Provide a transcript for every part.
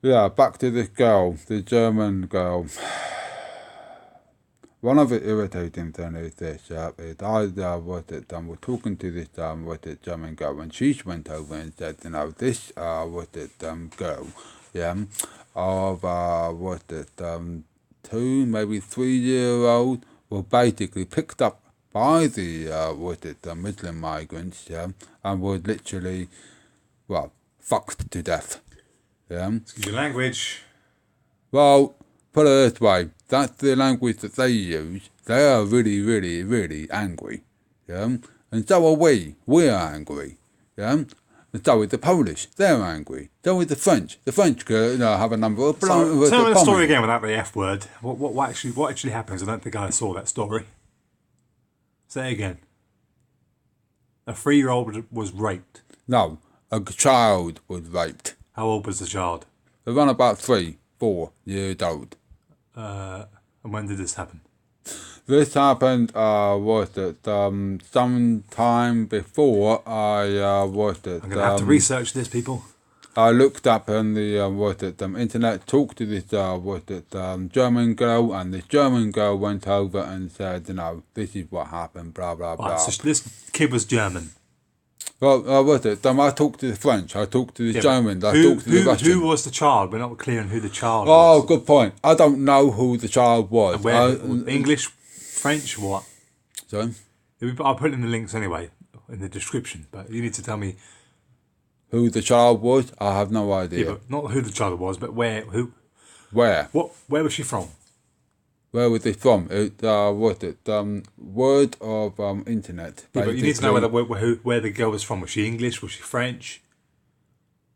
Yeah, back to this girl, the German girl. One of the irritating things is this, is we're talking to this, German girl, and she went over and said, this, girl, of, 2, maybe 3-year-old, were basically picked up by the, Muslim migrants, and were literally, well, fucked to death, Excuse your language. Well, put it this way, that's the language that they use. They are really, really, really angry, and so are we. We are angry, and so is the Polish. They're angry. So is the French. The French have a number of... Tell me the story again without the F word. What actually happens? I don't think I saw that story. Say it again. A 3-year-old was raped. No, a child was raped. How old was the child? Around about 3, 4 years old. And when did this happen? This happened, sometime before I, I'm going to have to research this, people. I looked up on the, internet, talked to this, German girl, and this German girl went over and said, this is what happened, blah, blah, blah. Right, so this kid was German. Well, I talked to the French, I talked to the German, I talked to the Russian. Who was the child? We're not clear on who the child was. Oh, good point. I don't know who the child was. And where, English, French, what? Sorry? I'll put in the links anyway, in the description, but you need to tell me... Who the child was? I have no idea. Yeah, but not who the child was, but where, who... Where? Where was she from? Where was it from? Word of internet. Yeah, but you need to know where the girl was from. Was she English? Was she French?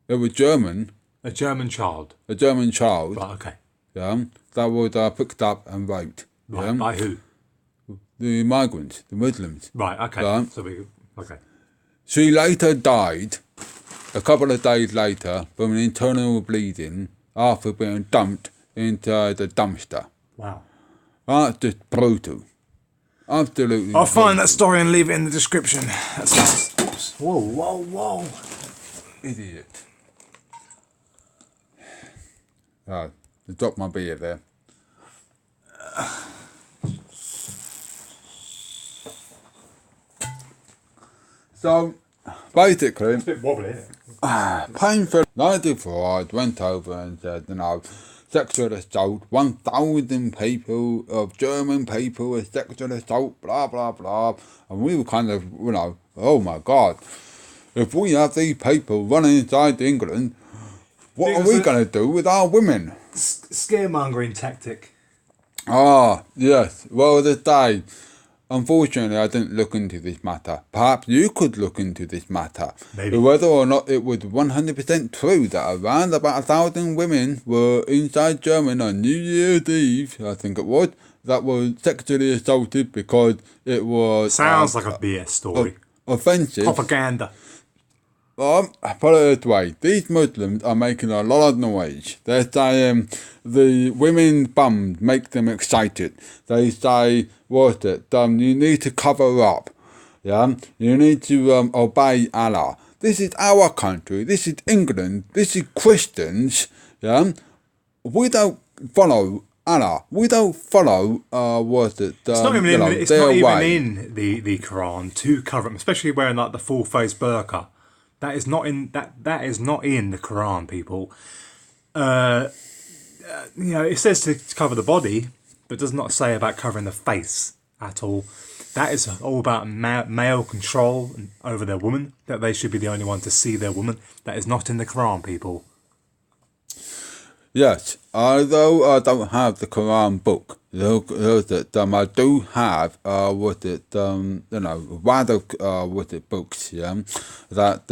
It was German. A German child. A German child. Right, okay. Yeah, that was picked up and raped. Right, by who? The migrants, the Muslims. Right, okay. Okay. She later died, a couple of days later, from an internal bleeding after being dumped into the dumpster. Wow. That's just brutal. Absolutely. I'll find that story and leave it in the description. That's whoa. Idiot. I dropped my beer there. So, basically... It's a bit wobbly, isn't it? Painful. 94, I went over and said, sexual assault, 1,000 people of German people with sexual assault, blah, blah, blah. And we were kind of, oh my God, if we have these people running inside England, what are we going to do with our women? Scaremongering tactic. Ah, yes. Well, this day, unfortunately, I didn't look into this matter. Perhaps you could look into this matter. Maybe. Whether or not it was 100% true that around about 1,000 women were inside Germany on New Year's Eve, I think it was, that were sexually assaulted because it was... Sounds like a BS story. Offensive. Propaganda. Put it this way, these Muslims are making a lot of noise. They're saying the women's bums make them excited. They say, you need to cover up. Yeah, you need to obey Allah. This is our country. This is England. This is Christians. Yeah, we don't follow Allah. We don't follow it's not even in the Quran to cover them, especially wearing like the full face burqa. That is not in the Quran, people. It says to cover the body, but does not say about covering the face at all. That is all about male control over their woman, that they should be the only one to see their woman. That is not in the Quran, people. Yes, although I don't have the Quran book, I do have books, that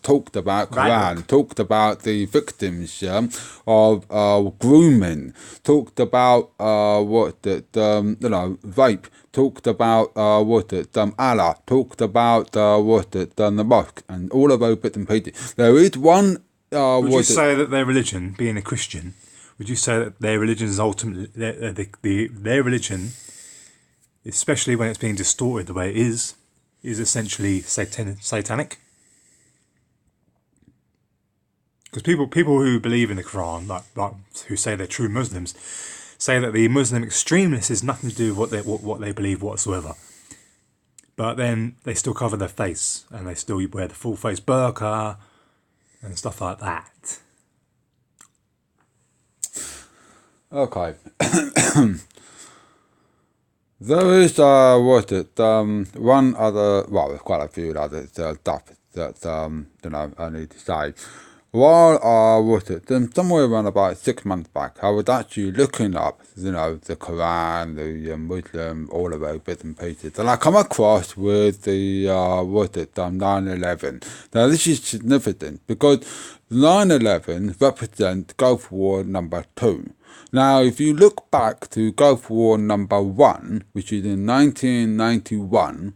talked about Quran, talked about the victims, of grooming, talked about rape, talked about Allah, talked about the mosque, and all of those bits and pieces. There is one. Would you say that their religion, being a Christian, would you say that their religion is ultimately their religion, especially when it's being distorted the way it is essentially satanic? Because people who believe in the Quran, like who say they're true Muslims, say that the Muslim extremists is nothing to do with what they believe whatsoever. But then they still cover their face, and they still wear the full face burqa and stuff like that. Okay. There is one other, well, there's quite a few other stuff that I need to say. While somewhere around about 6 months back, I was actually looking up, the Quran, the Muslim, all of those bits and pieces, and I come across with the 9/11. Now this is significant because 9/11 represents Gulf War #2. Now, if you look back to Gulf War #1, which is in 1991,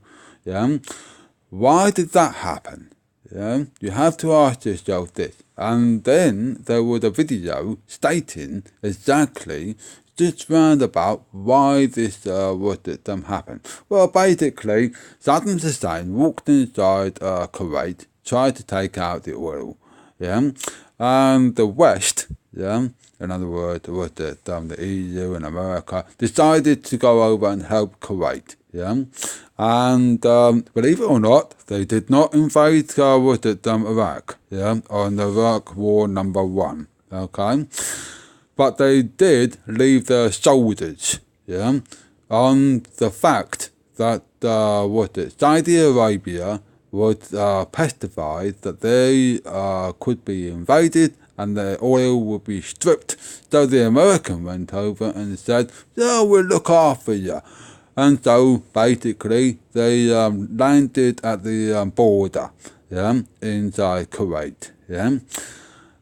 why did that happen? You have to ask yourself this. And then there was a video stating exactly just round about why this happened. Well, basically, Saddam Hussein walked inside Kuwait, tried to take out the oil, and the West, in other words, the EU and America, decided to go over and help Kuwait, and believe it or not, they did not invade Iraq, on Iraq War #1, okay? But they did leave their soldiers, on the fact that, Saudi Arabia would testify that they could be invaded and the oil would be stripped. So the American went over and said, we'll look after you. And so basically they landed at the border, inside Kuwait.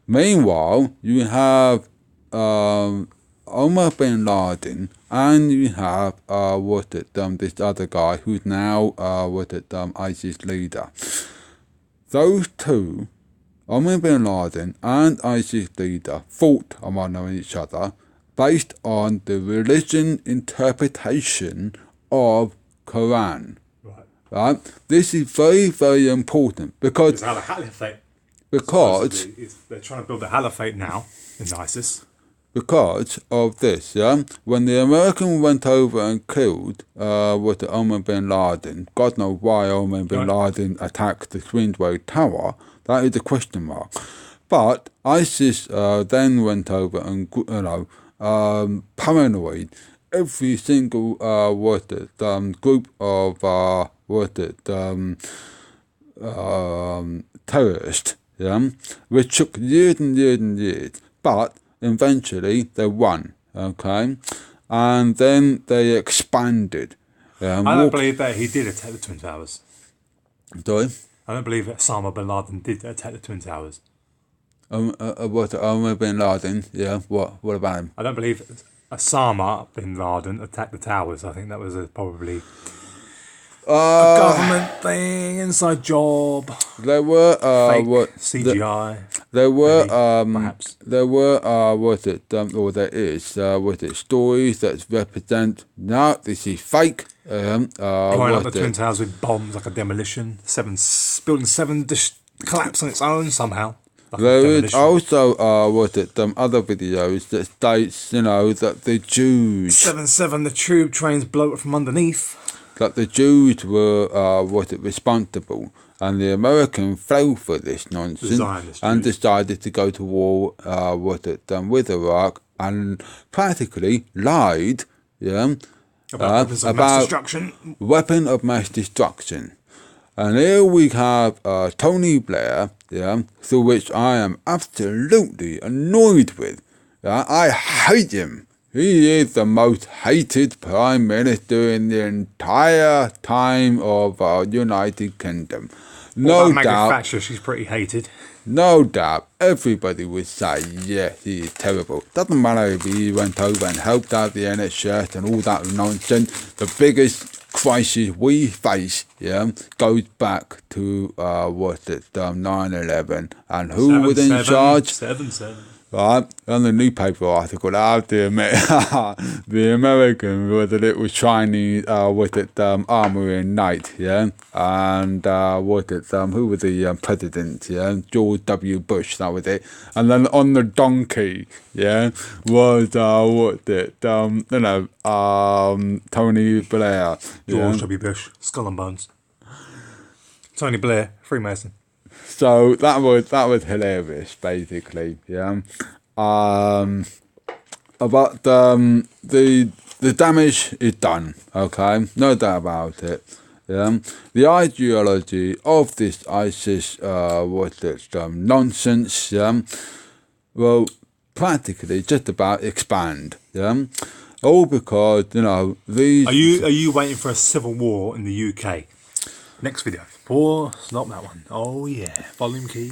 Meanwhile, you have Omar bin Laden, and you have this other guy who's now ISIS leader. Those two, Omar bin Laden and ISIS leader, fought among each other based on the religion interpretation of Quran. Right? This is very, very important because it's how the caliphate. Because they're trying to build a caliphate now in ISIS. Because of this, when the American went over and killed Omar bin Laden, God knows why Omar bin Laden attacked the Queensway Tower. That is a question mark. But ISIS then went over and paranoid every single group of terrorists, which took years and years and years, but eventually they won, okay, and then they expanded. I don't believe that he did attack the Twin Towers. Sorry? I don't believe that Osama bin Laden did attack the Twin Towers. Omar bin Laden, what about him? I don't believe Osama bin Laden attacked the towers. I think that was probably a government thing, inside job. There were CGI. There were perhaps. There were there is stories that represent this is fake. Blowing up the Twin Towers with bombs like a demolition. Building 7 just collapsed on its own somehow. Like there is also other videos that states that the Jews 7/7 the tube trains blow it from underneath. That the Jews were responsible, and the Americans fell for this nonsense and decided to go to war with Iraq and practically lied about weapon of mass destruction. And here we have Tony Blair, through which I am absolutely annoyed with. I hate him. He is the most hated Prime Minister in the entire time of our United Kingdom. No doubt. She's pretty hated. No doubt. Everybody would say, yes, he is terrible. Doesn't matter if he went over and helped out the NHS and all that nonsense. The biggest crisis we face, goes back to 9/11, and who was in charge? 7/7. right? On the newspaper article, the American with a little shiny, armor and knight, yeah, and who was the president, yeah, George W. Bush, that was it, and then on the donkey, yeah, was Tony Blair, George W. Bush, Skull and Bones. Tony Blair, Freemason. So that was hilarious, basically, yeah. But the damage is done, okay, no doubt about it. Yeah, the ideology of this ISIS nonsense, yeah, will practically just about expand, yeah. All because these. Are you waiting for a civil war in the UK? Next video. Pause. Not that one. Oh yeah. Volume key.